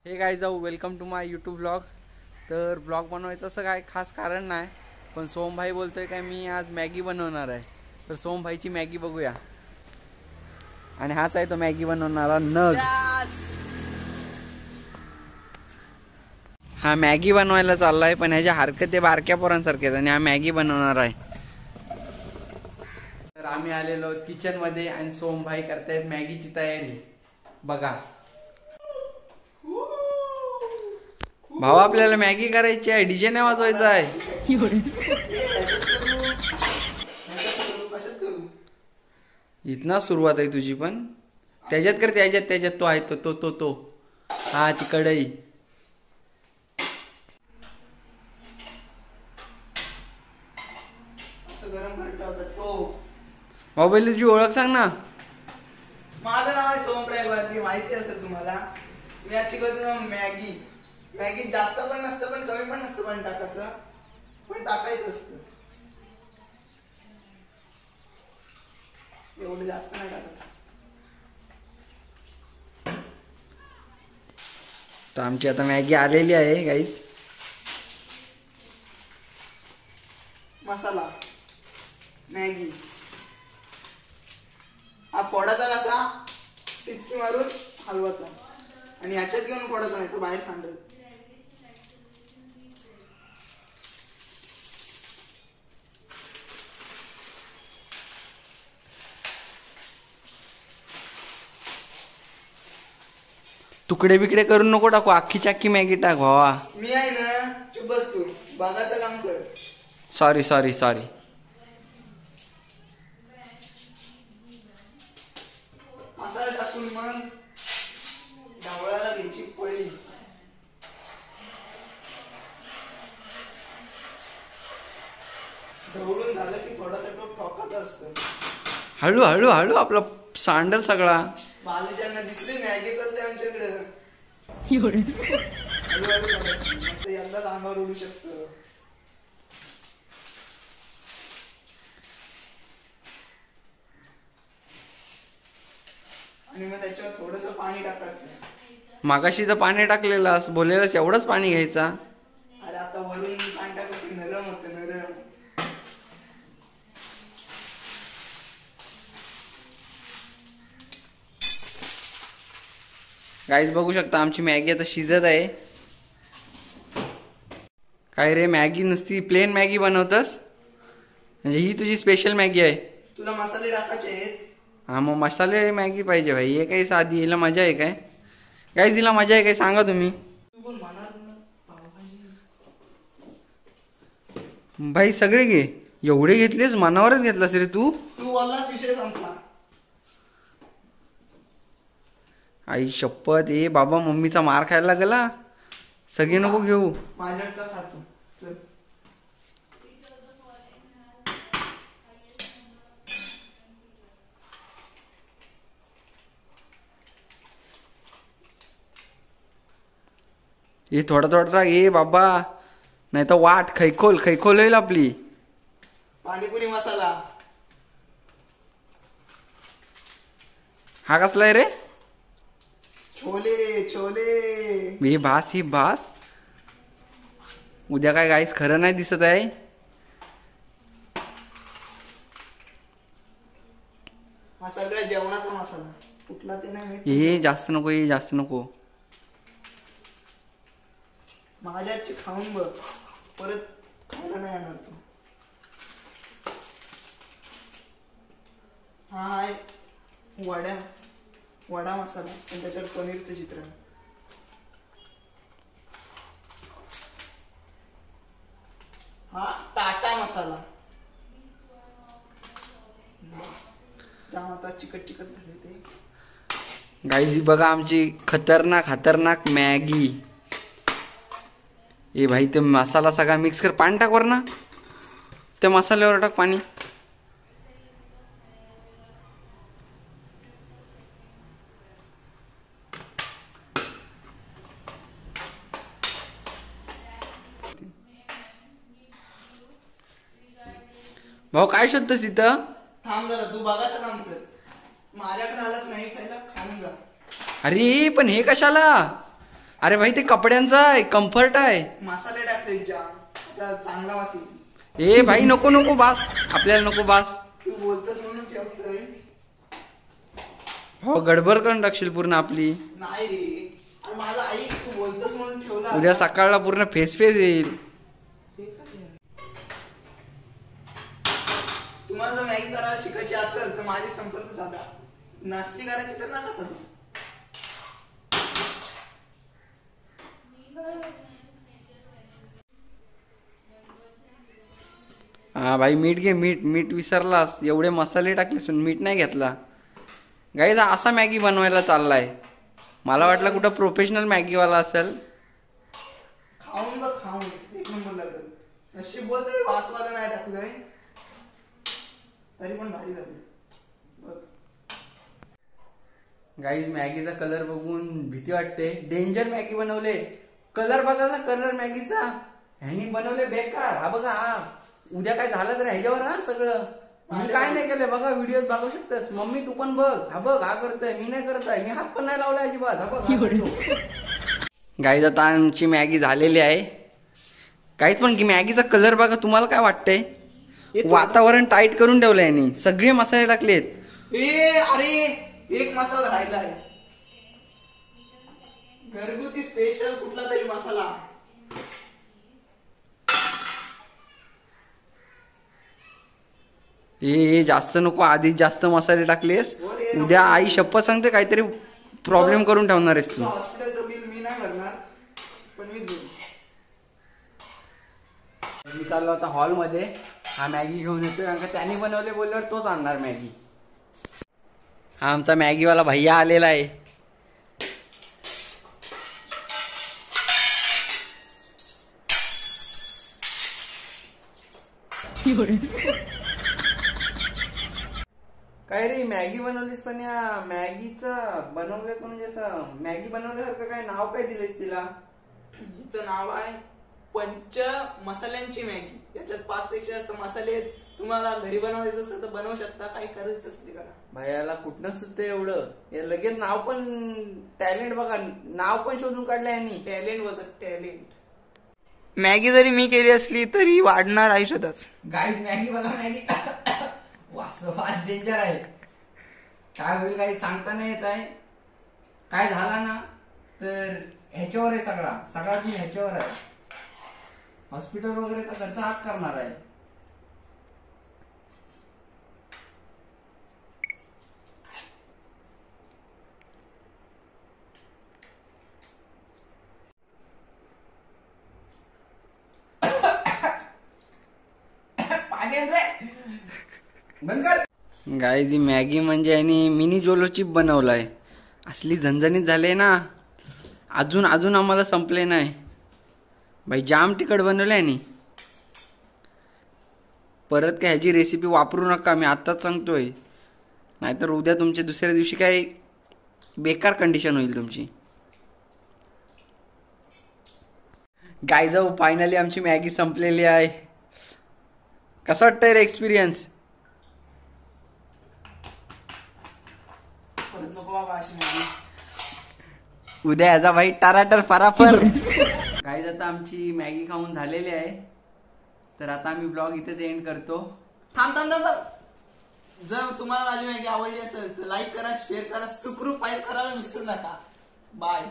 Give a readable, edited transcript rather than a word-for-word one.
हे गाईज जाऊ welcome to my YouTube blog. तर ब्लॉग बनवायचं असं काय खास कारण नाही, पण सोमभाई बोलतोय काय मी आज मॅगी बनवणार आहे। तर सोमभाईची मॅगी बघूया। आणि हाच आहे तो मॅगी बनवणारा नग। हा मॅगी बनवायला चाललाय, पण ह्याच्या हरकती बारक्या पोरांसारख्या आहेत आणि हा मॅगी बनवणार आहे। तर आम्ही आलेलो किचन मध्ये आणि सोमभाई करतायत मॅगीची तयारी बघा। भाऊ आपल्याला मॅगी करायची आहे, डीजे नाही वाजवायचा आहे। इतना सुरुवात आहे तुझी, पण त्याच्यात कर, त्याच्यात तो आहे तो हा ती कढई। मोबाईल तुझी ओळख सांग ना। माझं नाव आहे सोमप्रेम, माहिती असेल तुम्हाला। मी आज शिकवतो मॅगी। मॅगी जास्त पण नसतं पण कमी पण नसतं पण टाकायचं, पण टाकायचं असतं। एवढं जास्त नाही टाकायचं। तर आमची आता मॅगी आलेली आहे गाईस। मसाला मॅगी हा फोडाचा कसा टिचकी मारून हलवाचा, आणि ह्याच्यात घेऊन फोडायचा नाही तो बाहेर सांडेल। तुकडे बिकडे करून नको टाकू, अख्खी चाक्की मॅगी टाक भावा। मी आहे ना, चुप बस तू, बागाचं काम कर। सॉरी। मसाला टाकून मग ढवळायला घ्यायची पळी। ढवळून झालं की थोडासा तो टोकाचा असतो। हळू आपला सांडल सगळा। बालूच्यांना दिसली मॅगी चालते आमच्याकडे। यंदाच अंगावर उडू शकतो। आणि मग त्याच्यावर थोडस पाणी टाकायचं। मागाशी तर पाणी टाकलेलं बोललेलंस, एवढंच पाणी घ्यायचा। अरे आता वरून पाणी टाकलं की नरम होतं, नरम। गाईज बघू शकता आमची मॅगी आता शिजत आहे। काय रे, मॅगी नुसती प्लेन मॅगी बनवतस? म्हणजे ही तुझी स्पेशल मॅगी आहे? तुला मसाले टाकायचे आहेत? हा मग मसाले मॅगी पाहिजे भाई, हे काही साधी हिला मजा आहे काय? गाईज हिला मजा आहे काय सांगा तुम्ही? भाई सगळे घे, एवढे घेतलेस? मनावरच घेतलास रे तू वल्लास विषय संपला। आई शपथ, ए बाबा मम्मीचा मार खायला लागला। सगळे नको घेऊ, माझ्याचा खातो चल। हे थोडा ए बाबा, नाही तर वाट खैखोल होईल आपली। पाणीपुरी मसाला हा कसला आहे रे? छोले ही भास उद्या काय गाईस खरं नाही दिसत आहे। हा सगळ्या जेवणाचा मसाला कुठला ते नाही माहिती। हे जास्त नको माझ्याची खाऊन बघ, परत खायला नाही येणार तू। हा आहे वडा मसाला, पण त्याच्यात पनीरचं चित्र आहे। हा टाटा मसाला, जाम आता चिकट झाले ते। गाईज बघा आमची खतरनाक मॅगी। ए भाई ते मसाला सगळा मिक्स कर, पाणी टाक वर ना, त्या मसाल्यावर टाक पाणी। भाऊ काय शोधतोस तिथं? थांब जरा, तू बघायचं काम कर। माझ्याकडे आलाच नाही खायला, खाऊन जा। अरे पण हे कशाला? अरे भाई ते कपड्यांचा आहे, कम्फर्ट आहे. मसाले टाकले जाम, आता चांगला वास येईल. ए भाई नको नको बास, आपल्याला नको बास. तू बोलतोस म्हणून ठेवतोय. हो गडबड करून टाकशील पूर्ण आपली. नाही रे, अरे माझा आई तू बोलतोस म्हणून ठेवला. उद्या सकाळला पूर्ण फेस फेस येईल. तुम्हाला जर मॅगी करायला शिकायची असेल तर माझी संपर्क साधा. नाश्ती करायची तर नका साधू. हा भाई मीठ घे, मीठ मीठ विसरलास. एवढे मसाले टाकलेस मीठ नाही घेतला. गाईज असा मॅगी बनवायला चाललाय. मला वाटलं कुठं प्रोफेशनल मॅगीवाला असेल. खाऊन बघ, खाऊन एक नंबर लागेल. नशीब बोलतोय वासवाला नाही टाकलंय तरी पण भारी झाली. गाईज मॅगीचा कलर बघून भीती वाटते. डेंजर मॅगी बनवले. कलर बघा ना, कलर मॅगीचा ह्यानी बनवले बेकार. हा बघा, हा उद्या काय झालं तर ह्याच्यावर ना सगळं. मी काय नाही केलंय बघा, व्हिडिओ बघू शकतेस. मम्मी तू पण बघ. हा बघ, हा करतोय, मी नाही करत आहे. मी हात पण नाही लावलाय अजिबात. हा बघ. गाईज आता आमची मॅगी झालेली आहे. काहीच पण की मॅगीचा कलर बघा. तुम्हाला काय वाटतंय? वातावरण टाईट करून ठेवलंय यांनी. सगळे मसाले टाकलेत. अरे एक मसाला राहिलाय, घरगुती स्पेशल कुठला तरी मसाला. हे जास्त नको, आधीच जास्त मसाले टाकलेस. उद्या आई शपथ सांगते काहीतरी प्रॉब्लेम करून ठेवणार आहेस तू. हॉस्पिटलचं बिल मी नाही भरणार, पण मीच देईन. मी चाललो आता हॉलमध्ये. हा मॅगी घेऊन येतोय, कारण का त्याने बनवले बोलल्यावर तोच आणणार मॅगी. हा आमचा मॅगीवाला भैया आलेला आहे. काय रे मॅगी बनवलीस, पण या मॅगीचं बनवल्याचं म्हणजे असं मॅगी बनवल्यासारखं काय नाव काय दिलेस तिला? हिचं नाव आहे पंच मसाल्यांची मॅगी. याच्यात 5 पेक्षा जास्त मसाले आहेत. तुम्हाला घरी बनवायचं असेल तर बनवू शकता, काही करायचं असेल करा. भैयाला कुठनं सुचते एवढं? हे लगेच नाव पण, टॅलेंट बघा, नाव पण शोधून काढलं यांनी. टॅलेंट बघत, टॅलेंट. मॅगी जरी मी केली असली तरी वाढणार आयुष्यातच. गाईज मॅगी बघा, मॅगी वास डेंजर आहे. काय होईल काही सांगता नाही येत आहे. काय झाला ना तर ह्याच्यावर आहे सगळा सगळा मी ह्याच्यावर आहे. हॉस्पिटल वगैरेचा खर्च हाच करणार आहे. गाईज ही मॅगी म्हणजे यांनी मिनी जोलो चिप बनवलाय. असली झणझणीत झाले ना, अजून अजून आम्हाला संपले नाही. भाई जाम तिखट बनवलंय यांनी. परत काय ह्याची रेसिपी वापरू नका, मी आत्ताच सांगतोय. नाहीतर उद्या तुमच्या दुसऱ्या दिवशी काय बेकार कंडिशन होईल तुमची. गाईज फायनली आमची मॅगी संपलेली आहे. कसं वाटतंय रे एक्सपिरियन्स? उद्या याचा भाई टराटर फराफर. गाईज आता आमची मॅगी खाऊन झालेली आहे. तर आता आम्ही ब्लॉग इथेच एंड करतो. थांब. जर तुम्हाला माझी मॅगी आवडली असेल तर लाईक करा, शेअर करा, सुखरूप करायला विसरू नका. बाय.